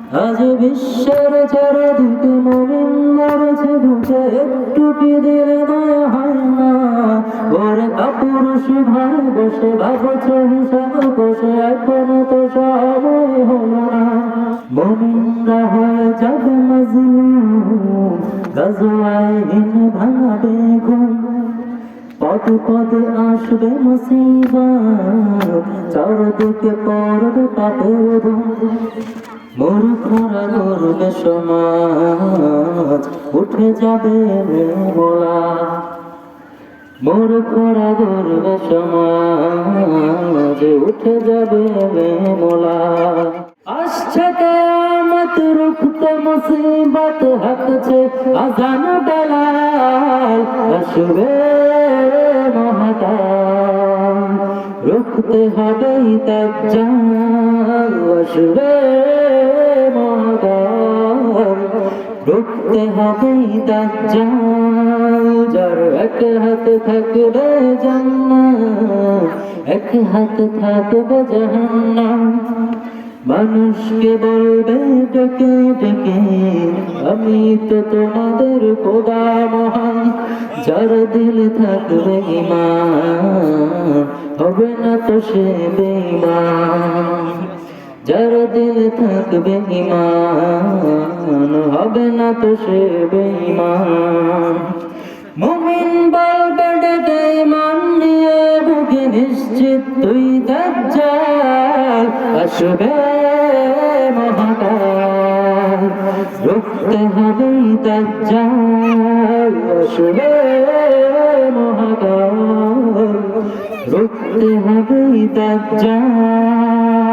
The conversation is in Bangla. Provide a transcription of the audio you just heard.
আজ বিশ্বের চারিদিকে মুমিন মরেছে ঢুকে, একটু কি দিলে দয়া হয় না? ওরে কাপুরুষ ঘরে বসে ভাবছো হিসাব বসে, এখনো তো সময় হলো না। মুমিনরা হয়ে যাবে মাজলুম, গাজওয়ায় ভাঙাবে ঘুম। পদে পদে আসবে মুসিবত, চারদিকে পড়বে পাপের ধুম। মূর্খরা গর্বে সমাজ, উঠে যাবে মোলা। মূর্খরা গর্বে সমাজ, উঠে যাবে মোলা। আসছে কিয়ামত, রুখতে মুসিবত, হাঁকছে আজান বেলাল। আসবে মহাকাল, রুখতে হবে দাজ্জাল। আসবে মহাকাল, রুখতে হবে দাজ্জাল। যার এক হাতে থাকবে জান্নাত, এক হাতে থাকবে জাহান্নাম। মানুষকে বলবে ডেকে ডেকে, আমি তো তোমাদের খোদা মহান। যার দিলে থাকবে ঈমান, হবে না তো সে বেঈমান। যার দিলে থাকবে ঈমান, হবে না তো সে বেঈমান। মুমিন বলবে ডেকে ঈমান নিয়ে বুকে, নিশ্চিত তুই দাজ্জাল। আসবে মহাকাল, রুখতে হবে দাজ্জাল। আসবে মহাকাল, রুখতে হবে দাজ্জাল।